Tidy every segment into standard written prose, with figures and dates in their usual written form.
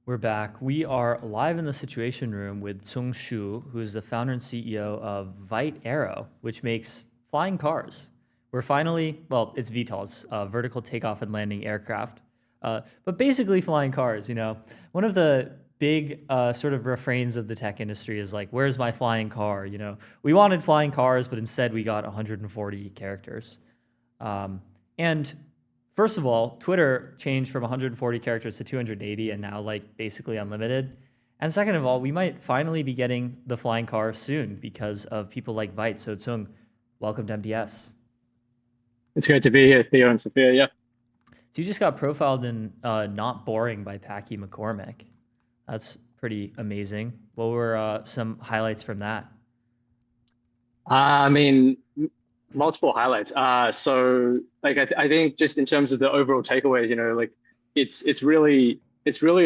We're back. We are live in the Situation Room with Tsung Shu, who is the founder and CEO of Vight Aero, which makes flying cars. We're finally, well, it's VTOLs, vertical takeoff and landing aircraft, but basically flying cars. One of the big sort of refrains of the tech industry is like, "Where's my flying car?" We wanted flying cars, but instead we got 140 characters. And first of all, Twitter changed from 140 characters to 280 and now like basically unlimited. And second of all, we might finally be getting the flying car soon because of people like Vight. So Tsung, welcome to MDS. It's great to be here, Theo and Sophia. Yeah. So you just got profiled in Not Boring by Packy McCormick. That's pretty amazing. What were some highlights from that? I mean, multiple highlights. So like I think just in terms of the overall takeaways, like it's really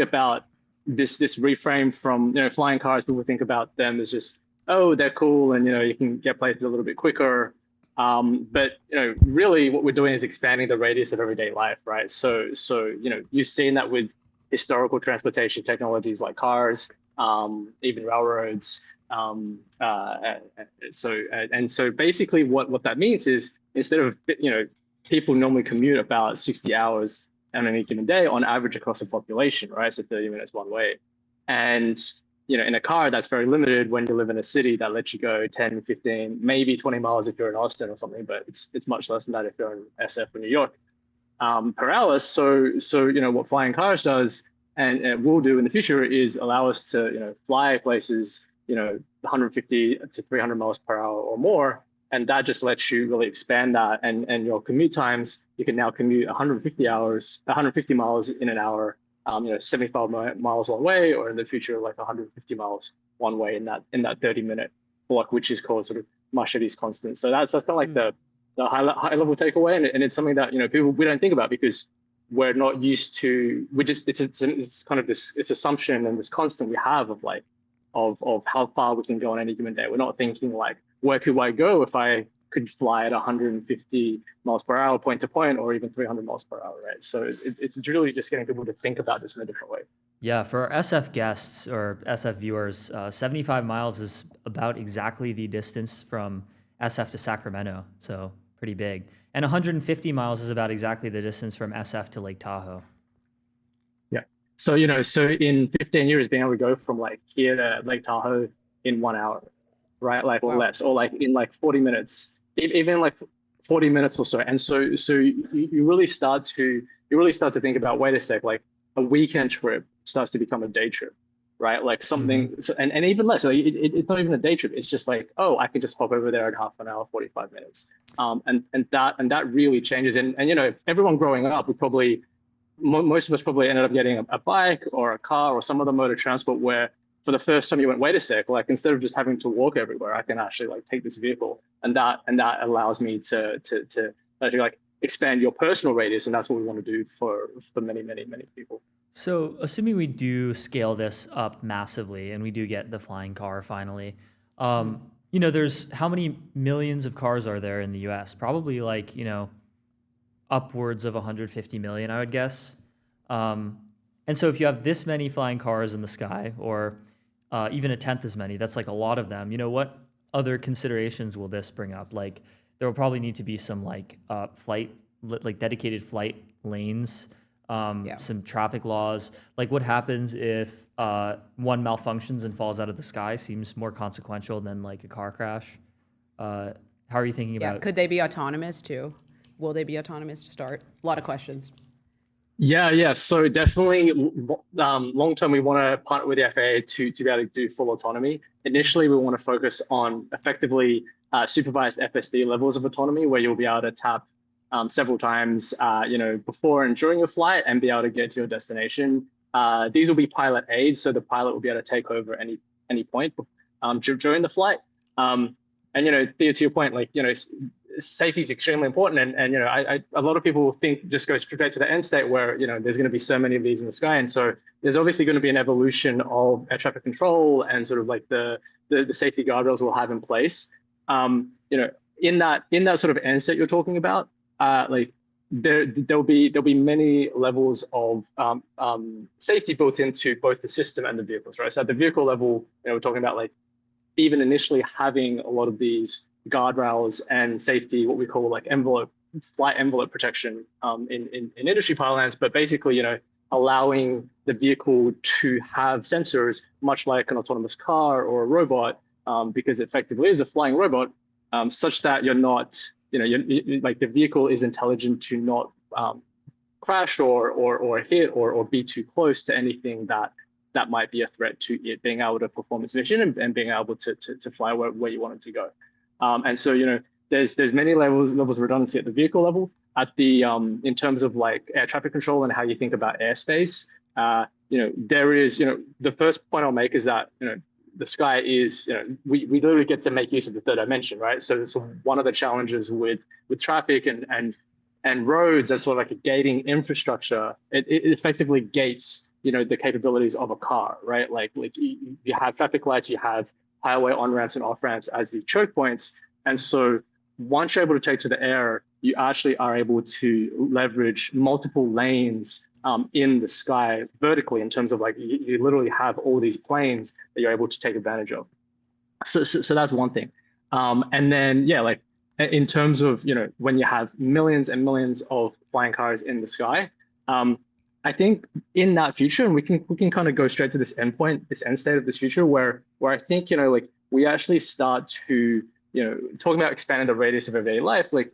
about this reframe from flying cars. People think about them as just, oh, they're cool, and you can get places a little bit quicker. But really what we're doing is expanding the radius of everyday life, right? So you've seen that with historical transportation technologies like cars, even railroads. So basically what that means is instead of people normally commute about 60 hours on any given day on average across the population, right? So 30 minutes one way. And in a car, that's very limited when you live in a city that lets you go 10, 15, maybe 20 miles if you're in Austin or something, but it's much less than that if you're in SF or New York per hour. So what flying cars does and will do in the future is allow us to fly places 150 to 300 miles per hour or more, and that just lets you really expand that and your commute times. You can now commute 150 miles in an hour, 75 miles one way, or in the future like 150 miles one way in that 30-minute block, which is called sort of Machete's constant. So that's kind of like the high level takeaway, and it's something that people we don't think about because we're not used to. We just it's kind of this assumption and this constant we have of like of how far we can go on any given day. We're not thinking like, where could I go if I could fly at 150 miles per hour point to point, or even 300 miles per hour, right? So it's really just getting people to think about this in a different way. Yeah, for our SF guests or SF viewers, 75 miles is about exactly the distance from SF to Sacramento, so pretty big. And 150 miles is about exactly the distance from SF to Lake Tahoe. Yeah. So so in 15 years, being able to go from like here to Lake Tahoe in 1 hour, right? Like or Wow. less, or like in like 40 minutes, even like 40 minutes or so. And so you really start to think about, wait a sec, like a weekend trip starts to become a day trip, right? Like something, Hmm. so, and even less. So it's not even a day trip. It's just like, oh, I could just hop over there in half an hour, 45 minutes. And that really changes. And everyone growing up would probably most of us probably ended up getting a bike or a car or some other mode of transport where for the first time you went, wait a sec, like instead of just having to walk everywhere, I can actually like take this vehicle, and that allows me to actually like expand your personal radius, and that's what we want to do for many people. So, assuming we do scale this up massively and we do get the flying car finally, there's how many millions of cars are there in the US? Probably like, upwards of 150 million, I would guess. Um, and so, if you have this many flying cars in the sky, or even a tenth as many, that's like a lot of them. What other considerations will this bring up? Like, there will probably need to be some like like dedicated flight lanes, Yeah. some traffic laws. Like, what happens if one malfunctions and falls out of the sky? Seems more consequential than like a car crash. How are you thinking Yeah. about? Could they be autonomous too? Will they be autonomous to start? A lot of questions. Yeah. So definitely, long term, we want to partner with the FAA to be able to do full autonomy. Initially, we want to focus on effectively supervised FSD levels of autonomy, where you'll be able to tap several times, before and during your flight, and be able to get to your destination. These will be pilot aids, so the pilot will be able to take over any point during the flight. And Theo, to your point, like safety is extremely important, and a lot of people think just go straight to the end state where there's going to be so many of these in the sky, and so there's obviously going to be an evolution of air traffic control and sort of like the safety guardrails we'll have in place. Um, you know, in that sort of end state you're talking about, like there'll be many levels of safety built into both the system and the vehicles, right? So at the vehicle level, we're talking about like even initially having a lot of these guardrails and safety, what we call like flight envelope protection in industry parlance, but basically, allowing the vehicle to have sensors, much like an autonomous car or a robot, because it effectively is a flying robot, such that you're not, like the vehicle is intelligent to not crash or hit or be too close to anything that might be a threat to it being able to perform its mission and being able to fly where you want it to go. And so, there's many levels of redundancy at the vehicle level. At the in terms of like air traffic control and how you think about airspace, there is, the first point I'll make is that, the sky is, we literally get to make use of the third dimension, right? So one of the challenges with traffic and roads as sort of like a gating infrastructure, it effectively gates, the capabilities of a car, right? Like you have traffic lights, you have highway on-ramps and off-ramps as the choke points. And so once you're able to take to the air, you actually are able to leverage multiple lanes in the sky vertically, in terms of like you literally have all these planes that you're able to take advantage of. So that's one thing. And then, yeah, like in terms of, when you have millions and millions of flying cars in the sky, I think in that future, and we can kind of go straight to this endpoint, this end state of this future, where I think, like we actually start to, talking about expanding the radius of everyday life, like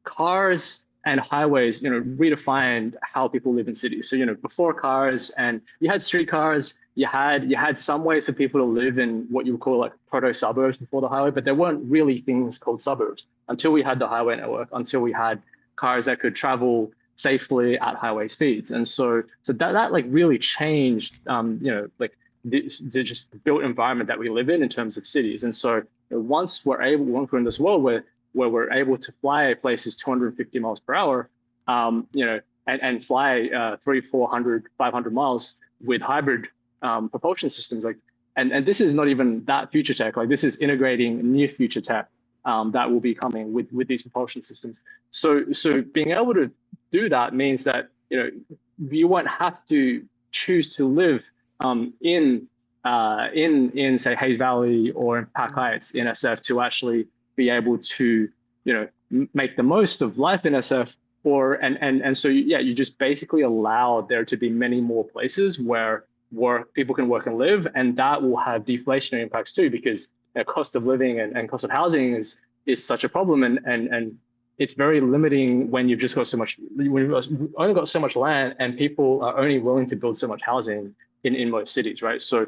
cars and highways, redefined how people live in cities. So, before cars, and you had streetcars, you had some ways for people to live in what you would call like proto suburbs before the highway, but there weren't really things called suburbs until we had the highway network, until we had cars that could travel safely at highway speeds. And so that like really changed, like the just built environment that we live in terms of cities. And so once we're in this world where we're able to fly places 250 miles per hour, and fly 300, 400, 500 miles with hybrid propulsion systems, like, and this is not even that future tech, like this is integrating near future tech that will be coming with these propulsion systems. So being able to do that means that, you won't have to choose to live in say Hayes Valley or in Pack Heights in SF to actually be able to, make the most of life in SF, and so you just basically allow there to be many more places where people can work and live, and that will have deflationary impacts too, because cost of living and cost of housing is such a problem, and it's very limiting when you've just got so much, when you've only got so much land and people are only willing to build so much housing in most cities, right? So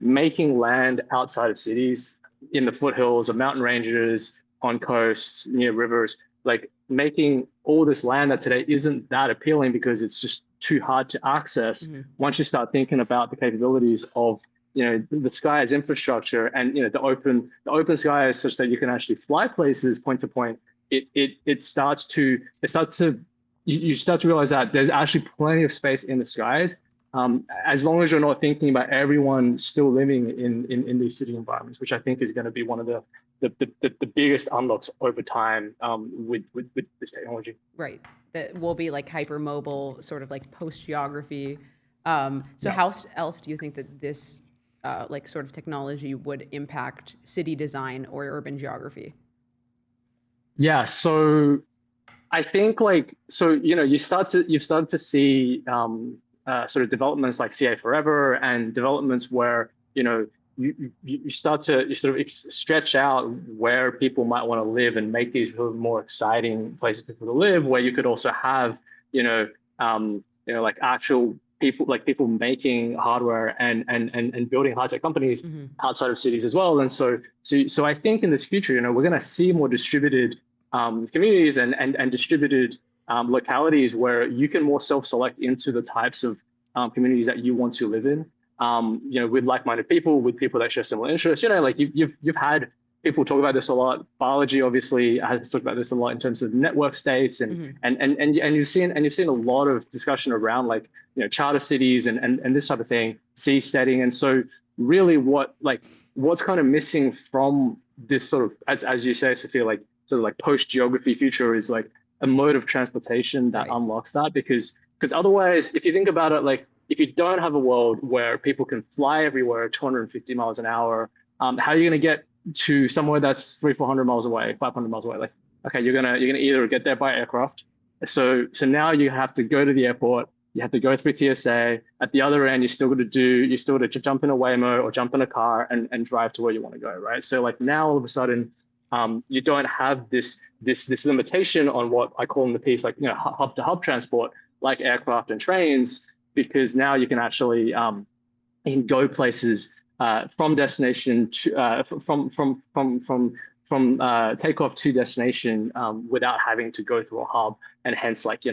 making land outside of cities, in the foothills of mountain ranges, on coasts, near rivers, like making all this land that today isn't that appealing because it's just too hard to access. Mm-hmm. Once you start thinking about the capabilities of, the sky as infrastructure, and the open sky is such that you can actually fly places point to point, you start to realize that there's actually plenty of space in the skies, as long as you're not thinking about everyone still living in these city environments, which I think is going to be one of the biggest unlocks over time with this technology. Right, that will be like hypermobile, sort of like post geography. How else do you think that this like sort of technology would impact city design or urban geography? Yeah, so I think you've started to see sort of developments like CA Forever, and developments where you start to sort of stretch out where people might want to live and make these really more exciting places for people to live, where you could also have like actual people, like people making hardware and building high tech companies mm-hmm. outside of cities as well. And so I think in this future, we're going to see more distributed communities and distributed localities where you can more self-select into the types of communities that you want to live in, with like-minded people, with people that share similar interests. Like you've had people talk about this a lot. Biology obviously has talked about this a lot in terms of network states, and mm-hmm. and you've seen a lot of discussion around like charter cities and this type of thing, sea steading. And so really what's kind of missing from this sort of, as you say, Sophia, like sort of like post geography future is like a mode of transportation that Right. unlocks that, because otherwise, if you think about it, like if you don't have a world where people can fly everywhere 250 miles an hour, how are you going to get to somewhere that's 300-400 miles away, 500 miles away? Like, okay, you're gonna either get there by aircraft. So now you have to go to the airport. You have to go through TSA. At the other end, you still got to jump in a Waymo or jump in a car and drive to where you want to go, right? So like now all of a sudden, you don't have this limitation on what I call in the piece, like, hub to hub transport, like aircraft and trains, because now you can actually you can go places from destination to from takeoff to destination without having to go through a hub, and hence like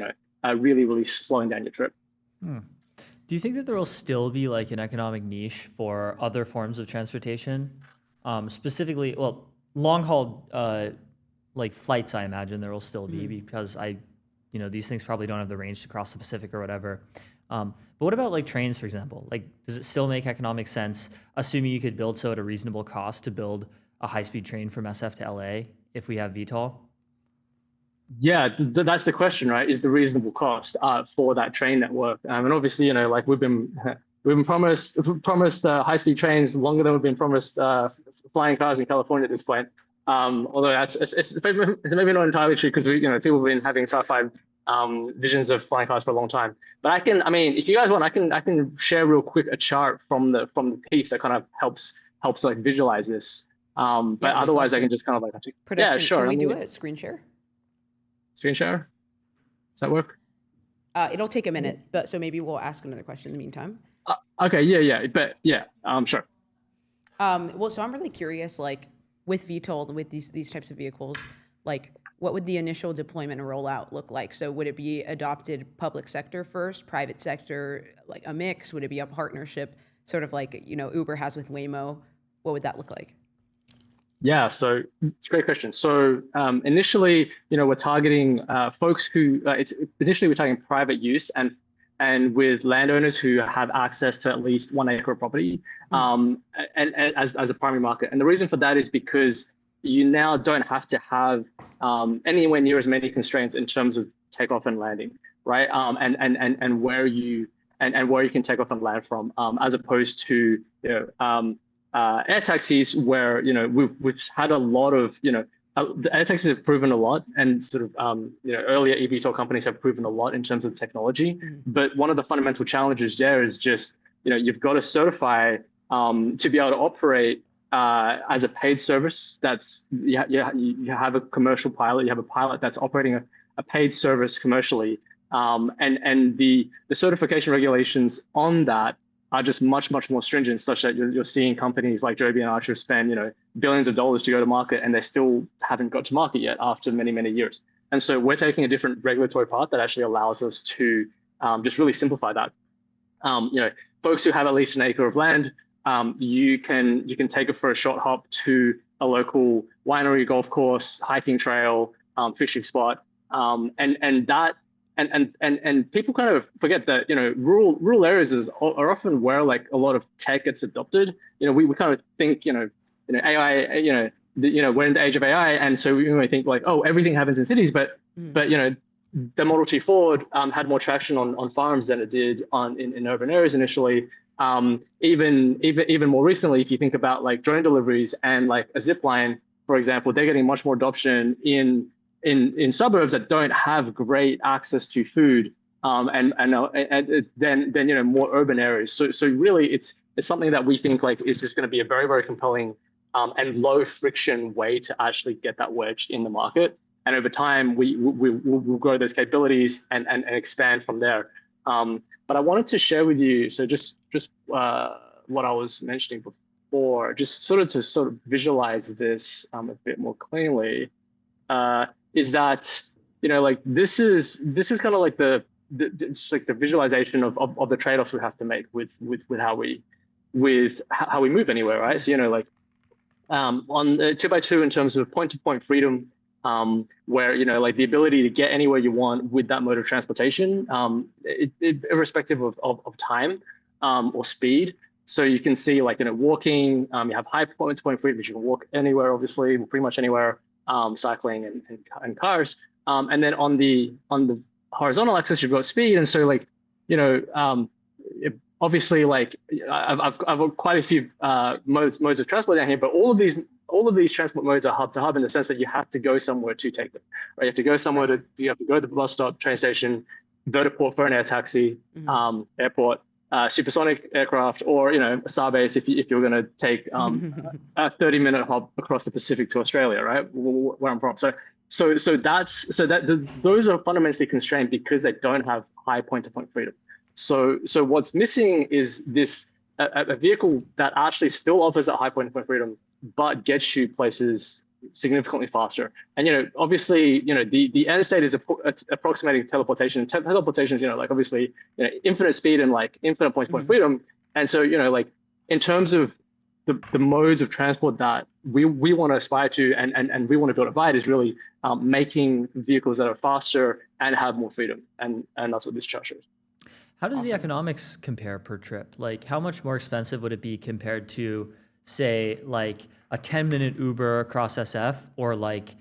really slowing down your trip. Do you think that there will still be like an economic niche for other forms of transportation? Specifically, well, long haul like flights, I imagine there will still be because these things probably don't have the range to cross the Pacific or whatever. But what about like trains, for example? Like, does it still make economic sense, assuming you could build so at a reasonable cost, to build a high-speed train from SF to LA if we have VTOL? Yeah, that's the question, right? Is the reasonable cost for that train network? And obviously, like we've been promised high-speed trains longer than we've been promised flying cars in California at this point. Although it's maybe not entirely true, because people have been having sci-fi visions of flying cars for a long time. But if you guys want, I can share real quick a chart from the piece that kind of helps like visualize this. But Yeah, otherwise, I can just kind of like production. Yeah, sure. Can we do it? Screen share? Screen share? Does that work? It'll take a minute, but so maybe we'll ask another question in the meantime. Okay, yeah, but yeah, sure. Well, so I'm really curious, like with VTOL, with these types of vehicles, like what would the initial deployment and rollout look like? So would it be adopted public sector first, private sector, like a mix? Would it be a partnership, sort of like Uber has with Waymo? What would that look like? Yeah, so it's a great question. So initially, we're targeting folks who we're targeting private use and with landowners who have access to at least 1 acre of property, and as a primary market. And the reason for that is because you now don't have to have anywhere near as many constraints in terms of takeoff and landing, right? And where you can take off and land from, as opposed to air taxis, where we've had a lot of the air taxis have proven a lot, and sort of earlier eVTOL companies have proven a lot in terms of technology. But one of the fundamental challenges there is just you've got to certify to be able to operate as a paid service. That's you have a commercial pilot, you have a pilot that's operating a paid service commercially, and the certification regulations on that are just much more stringent, such that you're seeing companies like Joby and Archer spend billions of dollars to go to market, and they still haven't got to market yet after many years. And so we're taking a different regulatory path that actually allows us to just really simplify that. Folks who have at least 1 acre of land, you can take it for a short hop to a local winery, golf course, hiking trail, fishing spot, and people kind of forget that rural areas are often where like a lot of tech gets adopted. We kind of think AI, we're in the age of AI, and so we think like, oh, everything happens in cities, but the Model T Ford had more traction on farms than it did in urban areas initially. Even more recently, if you think about like drone deliveries and like a zip line, for example, they're getting much more adoption in suburbs that don't have great access to food, than more urban areas. So really, it's something that we think like is just going to be a very compelling and low friction way to actually get that wedge in the market. And over time, we'll grow those capabilities and expand from there. But I wanted to share with you, so just what I was mentioning before, just sort of visualize this a bit more cleanly. Is that like this is kind of like the visualization of the trade-offs we have to make with how we move anywhere, right? So like on the 2x2 in terms of point-to-point freedom, where like the ability to get anywhere you want with that mode of transportation, irrespective of time or speed. So you can see like walking, you have high point-to-point freedom, you can walk anywhere, obviously, pretty much anywhere. Cycling and cars, And then on the horizontal axis, you've got speed. And so like, obviously like I've got quite a few modes of transport down here, but all of these transport modes are hub to hub in the sense that you have to go somewhere to take them, right? You have to go somewhere you have to go to the bus stop, train station, vertiport for an air taxi, airport, supersonic aircraft, or a starbase if you're going to take a 30-minute hop across the Pacific to Australia, right? Where I'm from. So those are fundamentally constrained because they don't have high point-to-point freedom. So what's missing is this a vehicle that actually still offers that high point-to-point freedom, but gets you places significantly faster. And obviously, the end state is approximating teleportation. Teleportation is like obviously infinite speed and like infinite point-to-point freedom. And so like in terms of the modes of transport that we want to aspire to and we want to build at Vight is really making vehicles that are faster and have more freedom. And that's what this chart shows. How does the economics compare per trip? Like, how much more expensive would it be compared to, say, like a 10-minute Uber across SF or like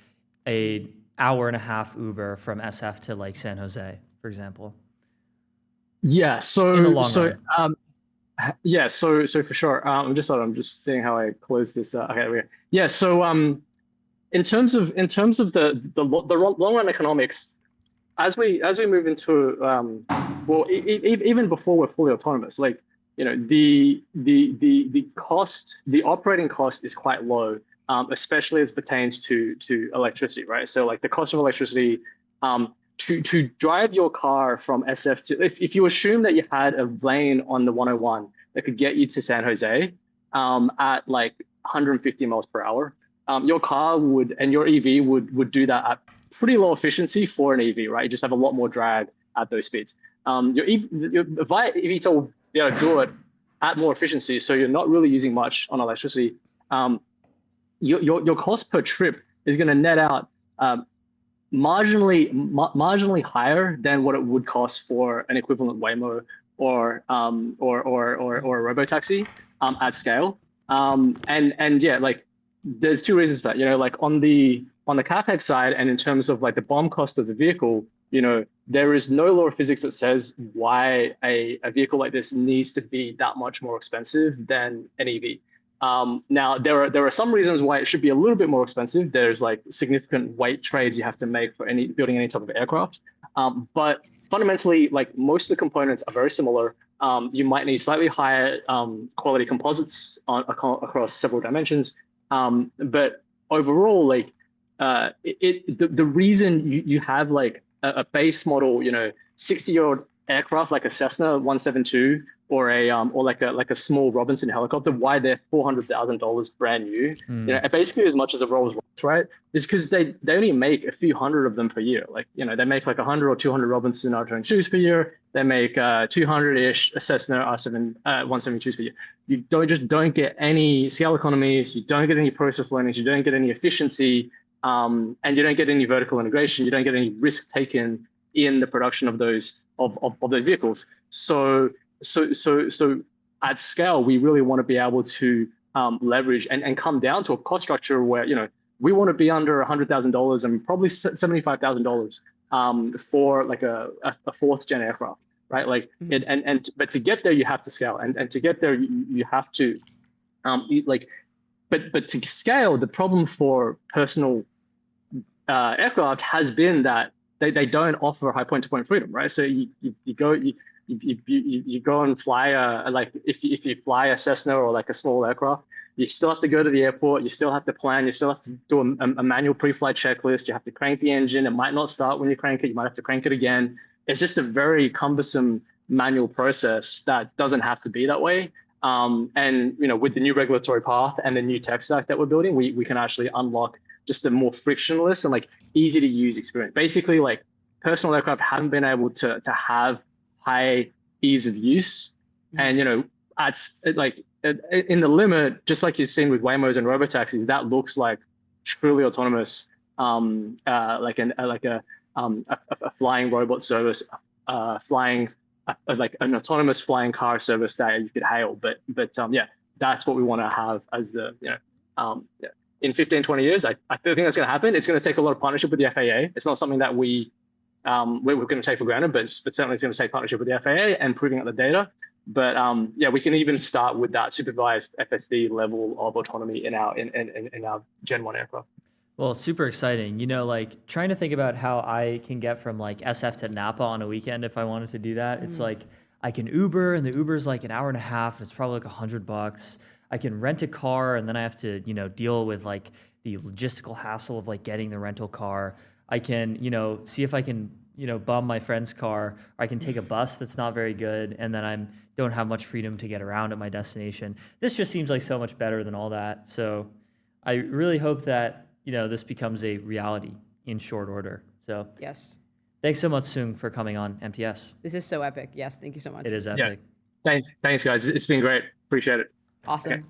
a hour-and-a-half Uber from SF to like San Jose, for example? Yeah. So in the long run. So for sure. I'm just seeing how I close this. Okay, there we go. Yeah. So in terms of the long run economics, as we move into even before we're fully autonomous, like the cost, the operating cost is quite low, especially as pertains to electricity, right? So like the cost of electricity to drive your car from SF to, if you assume that you had a lane on the 101 that could get you to San Jose at like 150 miles per hour, your car would, and your EV would do that at pretty low efficiency for an EV, right? You just have a lot more drag at those speeds. Your Vight eVTOL will be able to do it at more efficiency, so you're not really using much on electricity. Your cost per trip is going to net out marginally higher than what it would cost for an equivalent Waymo or a robotaxi at scale. And yeah, like there's two reasons for that. Like on the capex side, and in terms of like the BOM cost of the vehicle, there is no law of physics that says why a vehicle like this needs to be that much more expensive than an EV. Now there are some reasons why it should be a little bit more expensive. There's like significant weight trades you have to make for building any type of aircraft. But fundamentally, like most of the components are very similar. You might need slightly higher quality composites across several dimensions. But overall, like the reason you have like a base model, 60-year-old aircraft like a Cessna 172 or like a small Robinson helicopter, why they're $400,000 brand new, basically as much as a Rolls Royce, right? Is because they only make a few hundred of them per year. Like they make like 100 or 200 Robinson R22s per year. They make 200-ish Cessna 172s per year. You don't get any scale economies. You don't get any process learnings. You don't get any efficiency, and you don't get any vertical integration. You don't get any risk taken in the production of those those vehicles. So at scale, we really want to be able to leverage and come down to a cost structure where we want to be under $100,000 and probably $75,000 for like a fourth gen aircraft, right? Like but to get there you have to scale, and to get there you have to but to scale, the problem for personal aircraft has been that they don't offer high point-to-point freedom, right? So you go and fly like if you fly a Cessna or like a small aircraft, you still have to go to the airport, you still have to plan, you still have to do a manual pre-flight checklist, you have to crank the engine, it might not start when you crank it, you might have to crank it again. It's just a very cumbersome manual process that doesn't have to be that way. And with the new regulatory path and the new tech stack that we're building, we can actually unlock just a more frictionless and like easy to use experience. Basically, like personal aircraft haven't been able to have high ease of use, and in the limit, just like you've seen with Waymos and robotaxis, that looks like truly autonomous, like a flying robot service, like an autonomous flying car service that you could hail. But yeah, that's what we want to have as the in 15, 20 years, I think that's going to happen. It's going to take a lot of partnership with the FAA. It's not something that we're going to take for granted, but certainly it's going to take partnership with the FAA and proving out the data. But yeah, we can even start with that supervised FSD level of autonomy in our Gen 1 aircraft. Well, super exciting. You know, like trying to think about how I can get from like SF to Napa on a weekend if I wanted to do that. It's like I can Uber, and the Uber is like an hour and a half, and it's probably like $100. I can rent a car, and then I have to, you know, deal with like the logistical hassle of like getting the rental car. I can, you know, see if I can, you know, bum my friend's car, or I can take a bus that's not very good, and then I don't have much freedom to get around at my destination. This just seems like so much better than all that. So I really hope that, you know, this becomes a reality in short order. So Yes. thanks so much, Sung, for coming on MTS. This is so epic. Yes. Thank you so much. It is Yeah. epic. Thanks, guys. It's been great. Appreciate it. Awesome. Okay.